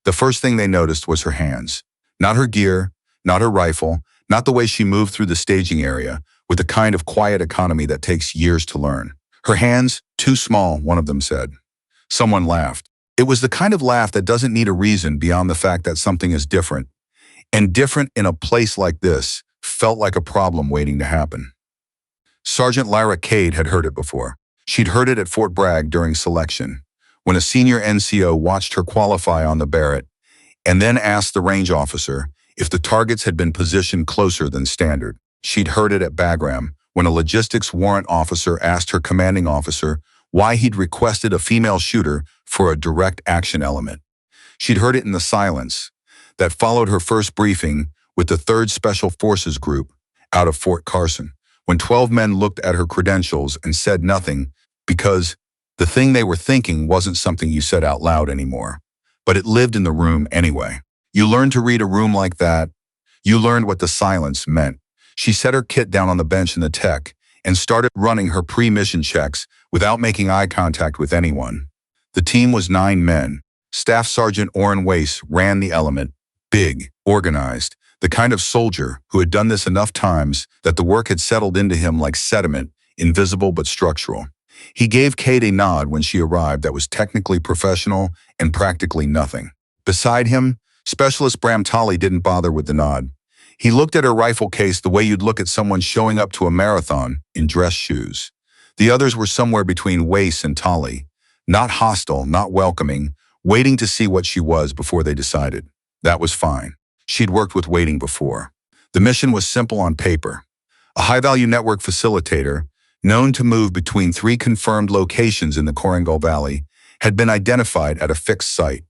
The first thing they noticed was her hands. Not her gear, not her rifle, not the way she moved through the staging area, with the kind of quiet economy that takes years to learn. Her hands, too small, one of them said. Someone laughed. It was the kind of laugh that doesn't need a reason beyond the fact that something is different. And different in a place like this felt like a problem waiting to happen. Sergeant Kade had heard it before. She'd heard it at Fort Bragg during selection, when a senior NCO watched her qualify on the Barrett and then asked the range officer if the targets had been positioned closer than standard. She'd heard it at Bagram, when a logistics warrant officer asked her commanding officer why he'd requested a female shooter for a direct action element. She'd heard it in the silence that followed her first briefing with the 3rd Special Forces Group out of Fort Carson, when 12 men looked at her credentials and said nothing because the thing they were thinking wasn't something you said out loud anymore, but it lived in the room anyway. You learned to read a room like that. You learned what the silence meant. She set her kit down on the bench in the tech and started running her pre-mission checks without making eye contact with anyone. The team was 9 men. Staff Sergeant Orrin Wace ran the element, big, organized, the kind of soldier who had done this enough times that the work had settled into him like sediment, invisible but structural. He gave Kade a nod when she arrived that was technically professional and practically nothing. Beside him, Specialist Bram Tolley didn't bother with the nod. He looked at her rifle case the way you'd look at someone showing up to a marathon in dress shoes. The others were somewhere between Wace and Tolley, not hostile, not welcoming, waiting to see what she was before they decided. That was fine. She'd worked with waiting before. The mission was simple on paper. A high-value network facilitator, known to move between 3 confirmed locations in the Korengal Valley, had been identified at a fixed site.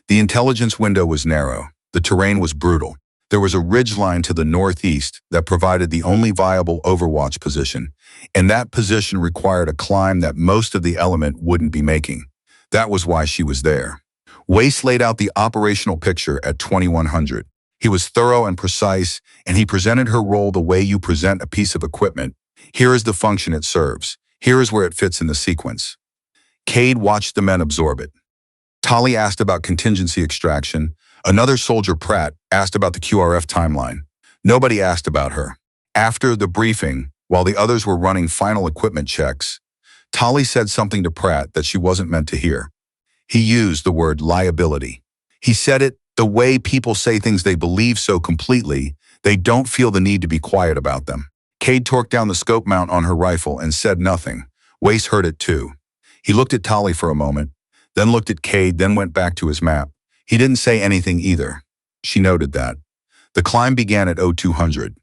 The intelligence window was narrow. The terrain was brutal. There was a ridgeline to the northeast that provided the only viable overwatch position, and that position required a climb that most of the element wouldn't be making. That was why she was there. Wace laid out the operational picture at 2100. He was thorough and precise, and he presented her role the way you present a piece of equipment. Here is the function it serves. Here is where it fits in the sequence. Kade watched the men absorb it. Tolley asked about contingency extraction. Another soldier, Pratt, asked about the QRF timeline. Nobody asked about her. After the briefing, while the others were running final equipment checks, Tolley said something to Pratt that she wasn't meant to hear. He used the word liability. He said it the way people say things they believe so completely, they don't feel the need to be quiet about them. Kade torqued down the scope mount on her rifle and said nothing. Wace heard it too. He looked at Tolley for a moment, then looked at Kade, then went back to his map. He didn't say anything either. She noted that. The climb began at 0200.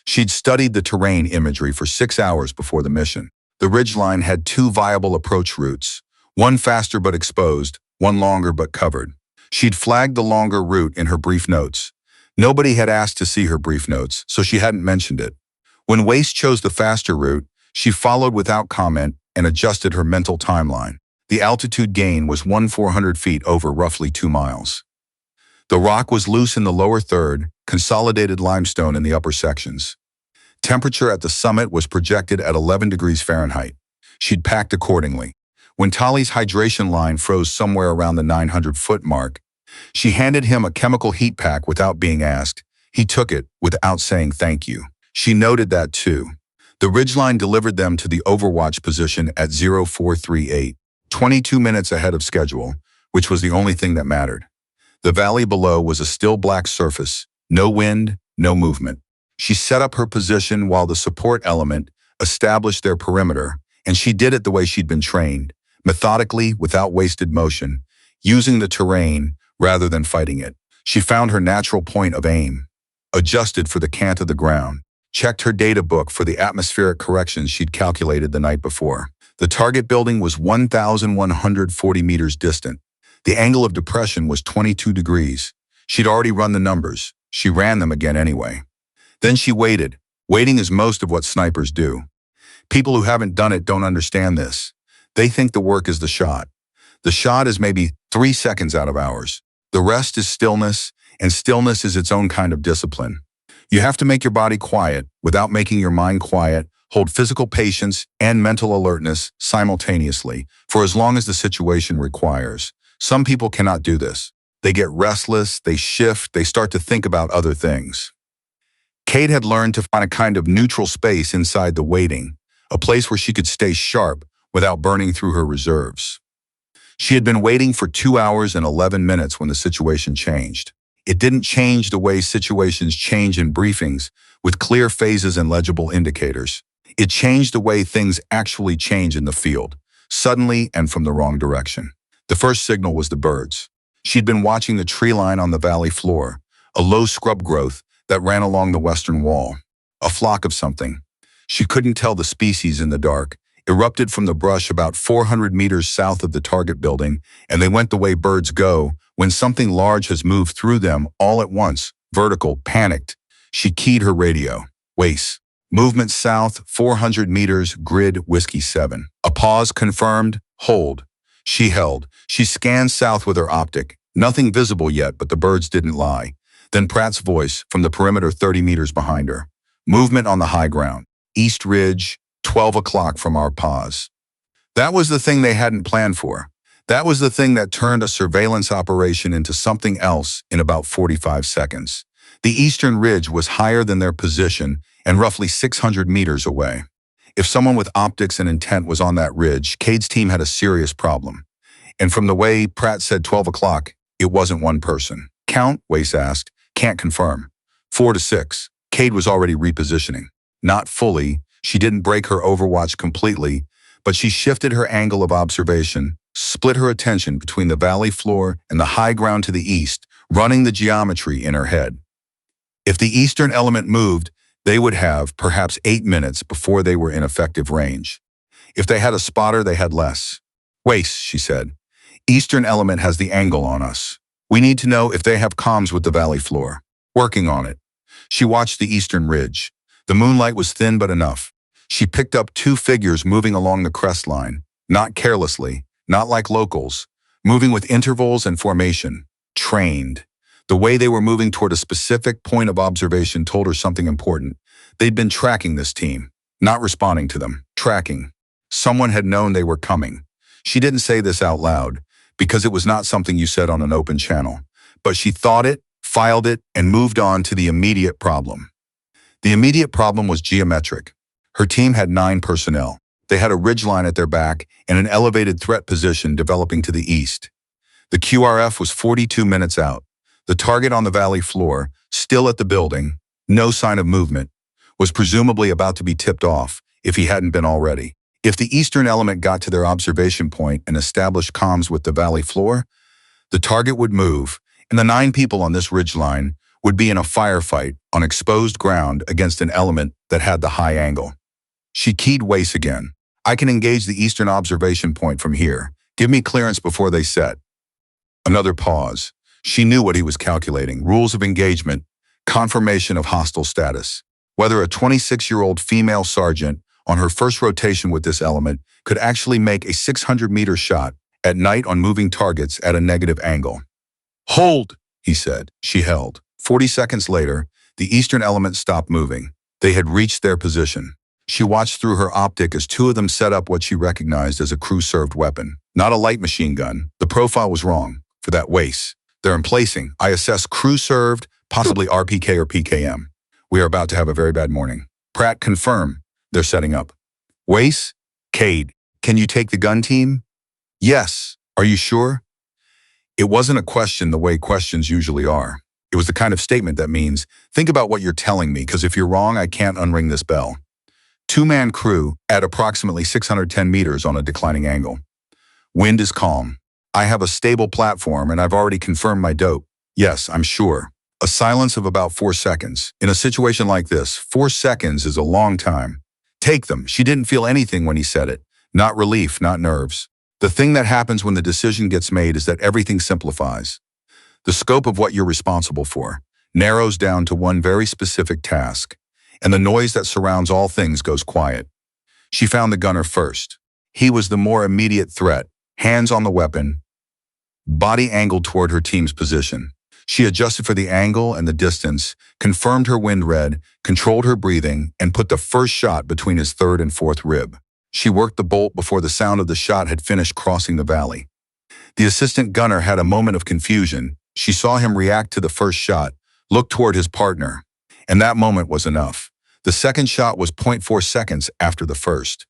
She'd studied the terrain imagery for 6 hours before the mission. The ridgeline had 2 viable approach routes, one faster but exposed, one longer but covered. She'd flagged the longer route in her brief notes. Nobody had asked to see her brief notes, so she hadn't mentioned it. When Wace chose the faster route, she followed without comment and adjusted her mental timeline. The altitude gain was 1,400 feet over roughly 2 miles. The rock was loose in the lower third, consolidated limestone in the upper sections. Temperature at the summit was projected at 11 degrees Fahrenheit. She'd packed accordingly. When Tolley's hydration line froze somewhere around the 900-foot mark, she handed him a chemical heat pack without being asked. He took it without saying thank you. She noted that too. The ridgeline delivered them to the overwatch position at 0438, 22 minutes ahead of schedule, which was the only thing that mattered. The valley below was a still black surface, no wind, no movement. She set up her position while the support element established their perimeter, and she did it the way she'd been trained, methodically, without wasted motion, using the terrain rather than fighting it. She found her natural point of aim, adjusted for the cant of the ground, checked her data book for the atmospheric corrections she'd calculated the night before. The target building was 1,140 meters distant. The angle of depression was 22 degrees. She'd already run the numbers. She ran them again anyway. Then she waited. Waiting is most of what snipers do. People who haven't done it don't understand this. They think the work is the shot. The shot is maybe 3 seconds out of hours. The rest is stillness, and stillness is its own kind of discipline. You have to make your body quiet without making your mind quiet, hold physical patience and mental alertness simultaneously for as long as the situation requires. Some people cannot do this. They get restless, they shift, they start to think about other things. Kate had learned to find a kind of neutral space inside the waiting, a place where she could stay sharp without burning through her reserves. She had been waiting for 2 hours and 11 minutes when the situation changed. It didn't change the way situations change in briefings, with clear phases and legible indicators. It changed the way things actually change in the field, suddenly and from the wrong direction. The first signal was the birds. She'd been watching the tree line on the valley floor, a low scrub growth that ran along the western wall. A flock of something. She couldn't tell the species in the dark, erupted from the brush about 400 meters south of the target building, and they went the way birds go when something large has moved through them all at once, vertical, panicked. She keyed her radio. Wace. Movement south, 400 meters, grid, whiskey 7. A pause confirmed, hold. She held. She scanned south with her optic. Nothing visible yet, but the birds didn't lie. Then Pratt's voice from the perimeter 30 meters behind her. Movement on the high ground. East Ridge, 12 o'clock from our pause. That was the thing they hadn't planned for. That was the thing that turned a surveillance operation into something else in about 45 seconds. The eastern ridge was higher than their position and roughly 600 meters away. If someone with optics and intent was on that ridge, Cade's team had a serious problem. And from the way Pratt said 12 o'clock, it wasn't one person. Count, Wace asked. Can't confirm. 4 to 6. Kade was already repositioning. Not fully. She didn't break her overwatch completely, but she shifted her angle of observation, split her attention between the valley floor and the high ground to the east, running the geometry in her head. If the eastern element moved, they would have perhaps 8 minutes before they were in effective range. If they had a spotter, they had less. Wace, she said. Eastern element has the angle on us. We need to know if they have comms with the valley floor. Working on it. She watched the eastern ridge. The moonlight was thin but enough. She picked up 2 figures moving along the crest line, not carelessly, not like locals, moving with intervals and formation, trained. The way they were moving toward a specific point of observation told her something important. They'd been tracking this team, not responding to them, tracking. Someone had known they were coming. She didn't say this out loud, because it was not something you said on an open channel. But she thought it, filed it, and moved on to the immediate problem. The immediate problem was geometric. Her team had 9 personnel. They had a ridgeline at their back and an elevated threat position developing to the east. The QRF was 42 minutes out. The target on the valley floor, still at the building, no sign of movement, was presumably about to be tipped off, if he hadn't been already. If the eastern element got to their observation point and established comms with the valley floor, the target would move, and the 9 people on this ridgeline would be in a firefight on exposed ground against an element that had the high angle. She keyed Wace again. I can engage the eastern observation point from here. Give me clearance before they set. Another pause. She knew what he was calculating. Rules of engagement, confirmation of hostile status. Whether a 26-year-old female sergeant on her first rotation with this element could actually make a 600-meter shot at night on moving targets at a negative angle. Hold, he said. She held. 40 seconds later, the eastern element stopped moving. They had reached their position. She watched through her optic as 2 of them set up what she recognized as a crew-served weapon. Not a light machine gun. The profile was wrong for that Wace. They're emplacing. I assess crew-served, possibly RPK or PKM. We are about to have a very bad morning. Pratt, confirm. They're setting up. Wace? Kade, can you take the gun team? Yes. Are you sure? It wasn't a question the way questions usually are. It was the kind of statement that means, think about what you're telling me, because if you're wrong, I can't unring this bell. 2-man crew at approximately 610 meters on a declining angle. Wind is calm. I have a stable platform and I've already confirmed my dope. Yes, I'm sure. A silence of about 4 seconds. In a situation like this, 4 seconds is a long time. Take them. She didn't feel anything when he said it. Not relief, not nerves. The thing that happens when the decision gets made is that everything simplifies. The scope of what you're responsible for narrows down to one very specific task, and the noise that surrounds all things goes quiet. She found the gunner first. He was the more immediate threat, hands on the weapon, body angled toward her team's position. She adjusted for the angle and the distance, confirmed her wind read, controlled her breathing, and put the first shot between his 3rd and 4th rib. She worked the bolt before the sound of the shot had finished crossing the valley. The assistant gunner had a moment of confusion. She saw him react to the first shot, look toward his partner, and that moment was enough. The second shot was zero point 0.4 seconds after the first.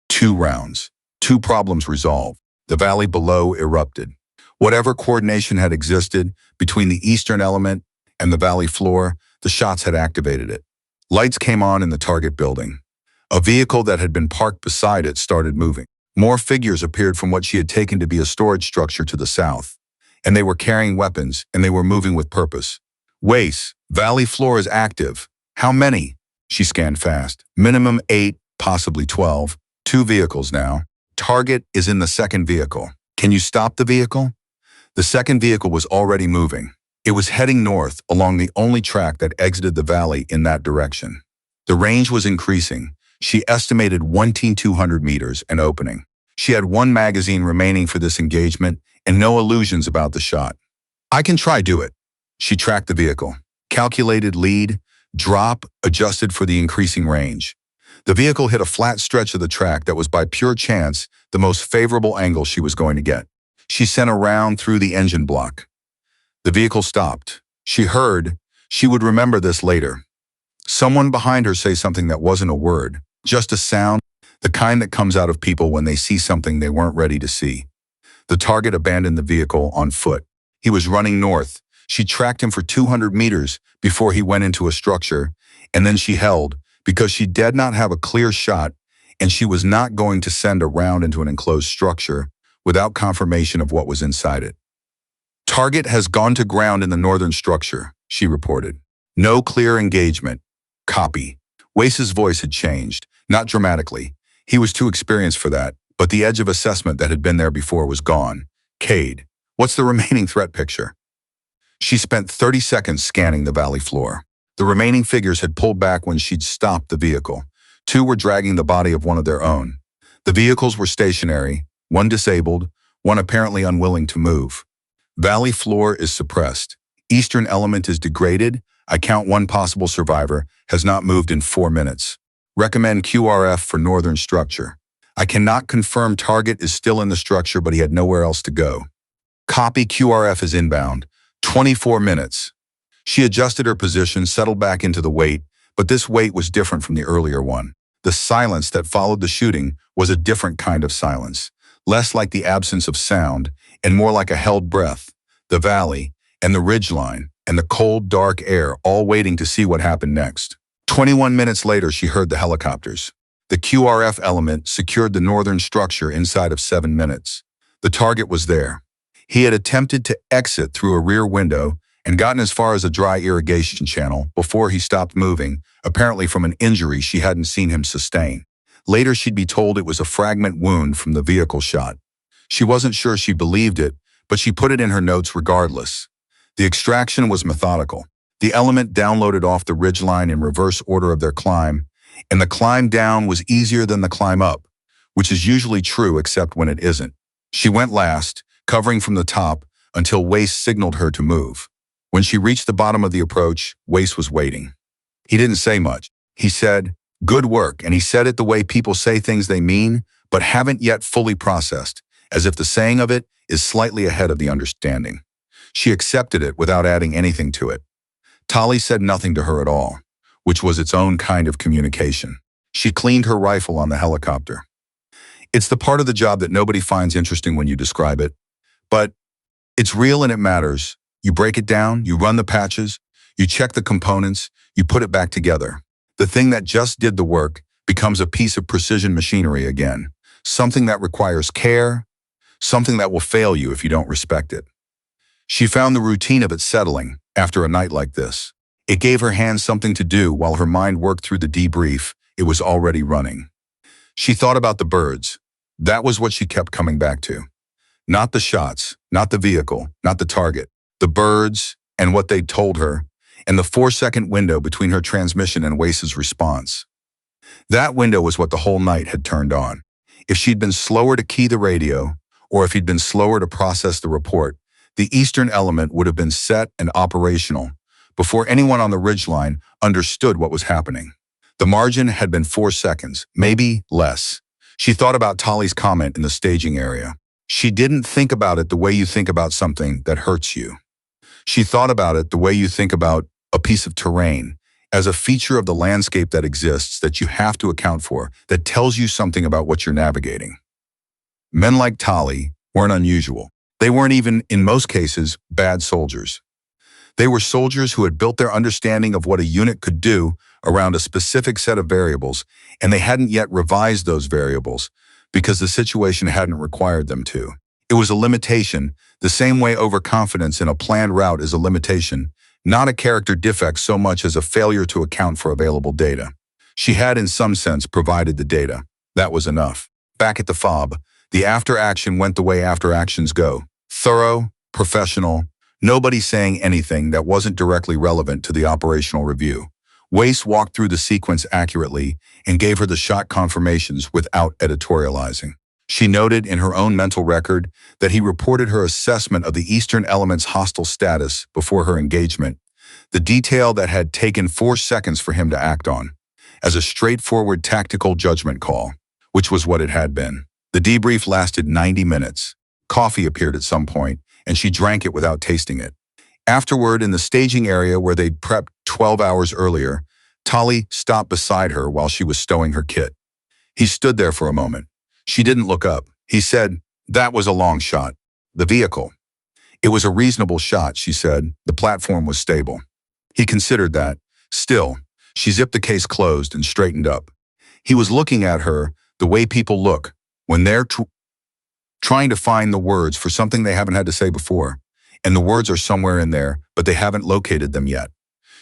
2 rounds. 2 problems resolved. The valley below erupted. Whatever coordination had existed between the eastern element and the valley floor, the shots had activated it. Lights came on in the target building. A vehicle that had been parked beside it started moving. More figures appeared from what she had taken to be a storage structure to the south. And they were carrying weapons, and they were moving with purpose. Wace, valley floor is active. How many? She scanned fast. Minimum 8, possibly 12. 2 vehicles now. Target is in the second vehicle. Can you stop the vehicle? The second vehicle was already moving. It was heading north along the only track that exited the valley in that direction. The range was increasing. She estimated 1,200 meters and opening. She had 1 magazine remaining for this engagement and no illusions about the shot. I can try do it. She tracked the vehicle. Calculated lead, drop, adjusted for the increasing range. The vehicle hit a flat stretch of the track that was by pure chance the most favorable angle she was going to get. She sent a round through the engine block. The vehicle stopped. She heard, she would remember this later. Someone behind her say something that wasn't a word, just a sound, the kind that comes out of people when they see something they weren't ready to see. The target abandoned the vehicle on foot. He was running north. She tracked him for 200 meters before he went into a structure, and then she held, because she did not have a clear shot, and she was not going to send a round into an enclosed structure without confirmation of what was inside it. Target has gone to ground in the northern structure, she reported. No clear engagement. Copy. Wace's voice had changed, not dramatically. He was too experienced for that, but the edge of assessment that had been there before was gone. Kade, what's the remaining threat picture? She spent 30 seconds scanning the valley floor. The remaining figures had pulled back when she'd stopped the vehicle. 2 were dragging the body of one of their own. The vehicles were stationary, 1 disabled, 1 apparently unwilling to move. Valley floor is suppressed. Eastern element is degraded. I count 1 possible survivor, has not moved in 4 minutes. Recommend QRF for northern structure. I cannot confirm target is still in the structure, but he had nowhere else to go. Copy QRF is inbound. 24 minutes. She adjusted her position, settled back into the wait, but this wait was different from the earlier one. The silence that followed the shooting was a different kind of silence, less like the absence of sound and more like a held breath. The valley and the ridgeline and the cold, dark air all waiting to see what happened next. 21 minutes later, she heard the helicopters. The QRF element secured the northern structure inside of 7 minutes. The target was there. He had attempted to exit through a rear window and gotten as far as a dry irrigation channel before he stopped moving, apparently from an injury she hadn't seen him sustain. Later, she'd be told it was a fragment wound from the vehicle shot. She wasn't sure she believed it, but she put it in her notes regardless. The extraction was methodical. The element downloaded off the ridgeline in reverse order of their climb, and the climb down was easier than the climb up, which is usually true except when it isn't. She went last, covering from the top, until Wace signaled her to move. When she reached the bottom of the approach, Wace was waiting. He didn't say much. He said, "Good work," and he said it the way people say things they mean, but haven't yet fully processed, as if the saying of it is slightly ahead of the understanding. She accepted it without adding anything to it. Tali said nothing to her at all, which was its own kind of communication. She cleaned her rifle on the helicopter. It's the part of the job that nobody finds interesting when you describe it, but it's real and it matters. You break it down, you run the patches, you check the components, you put it back together. The thing that just did the work becomes a piece of precision machinery again, something that requires care, something that will fail you if you don't respect it. She found the routine of it settling after a night like this. It gave her hands something to do while her mind worked through the debrief it was already running. She thought about the birds. That was what she kept coming back to. Not the shots, not the vehicle, not the target. The birds and what they'd told her, and the 4-second window between her transmission and Wace's response. That window was what the whole night had turned on. If she'd been slower to key the radio, or if he'd been slower to process the report, the eastern element would have been set and operational before anyone on the ridgeline understood what was happening. The margin had been 4 seconds, maybe less. She thought about Tali's comment in the staging area. She didn't think about it the way you think about something that hurts you. She thought about it the way you think about a piece of terrain, as a feature of the landscape that exists that you have to account for, that tells you something about what you're navigating. Men like Tali weren't unusual. They weren't even, in most cases, bad soldiers. They were soldiers who had built their understanding of what a unit could do around a specific set of variables, and they hadn't yet revised those variables because the situation hadn't required them to. It was a limitation, the same way overconfidence in a planned route is a limitation, not a character defect so much as a failure to account for available data. She had, in some sense, provided the data. That was enough. Back at the FOB, the after-action went the way after-actions go. Thorough, professional, nobody saying anything that wasn't directly relevant to the operational review. Wace walked through the sequence accurately and gave her the shot confirmations without editorializing. She noted in her own mental record that he reported her assessment of the Eastern element's hostile status before her engagement, the detail that had taken 4 seconds for him to act on, as a straightforward tactical judgment call, which was what it had been. The debrief lasted 90 minutes. Coffee appeared at some point, and she drank it without tasting it. Afterward, in the staging area where they'd prepped 12 hours earlier, Tali stopped beside her while she was stowing her kit. He stood there for a moment. She didn't look up. He said, "That was a long shot. The vehicle." "It was a reasonable shot," she said. "The platform was stable." He considered that. Still, she zipped the case closed and straightened up. He was looking at her the way people look when they're trying to find the words for something they haven't had to say before, and the words are somewhere in there, but they haven't located them yet.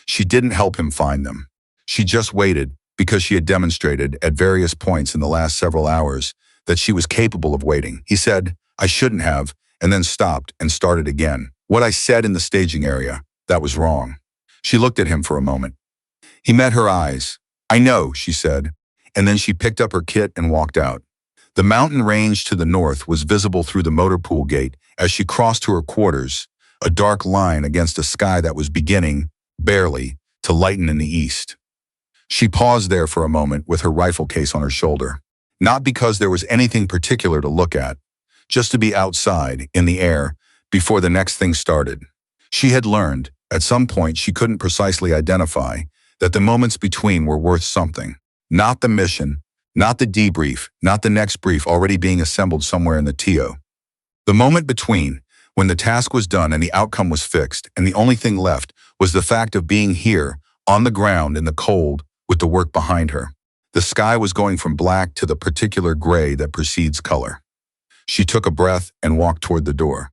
She didn't help him find them. She just waited because she had demonstrated at various points in the last several hours that she was capable of waiting. He said, "I shouldn't have," and then stopped and started again. "What I said in the staging area, that was wrong." She looked at him for a moment. He met her eyes. "I know," she said, and then she picked up her kit and walked out. The mountain range to the north was visible through the motor pool gate as she crossed to her quarters, a dark line against a sky that was beginning, barely, to lighten in the east. She paused there for a moment with her rifle case on her shoulder. Not because there was anything particular to look at, just to be outside, in the air, before the next thing started. She had learned, at some point she couldn't precisely identify, that the moments between were worth something. Not the mission, not the debrief, not the next brief already being assembled somewhere in the TO. The moment between, when the task was done and the outcome was fixed, and the only thing left was the fact of being here, on the ground in the cold, with the work behind her. The sky was going from black to the particular gray that precedes color. She took a breath and walked toward the door.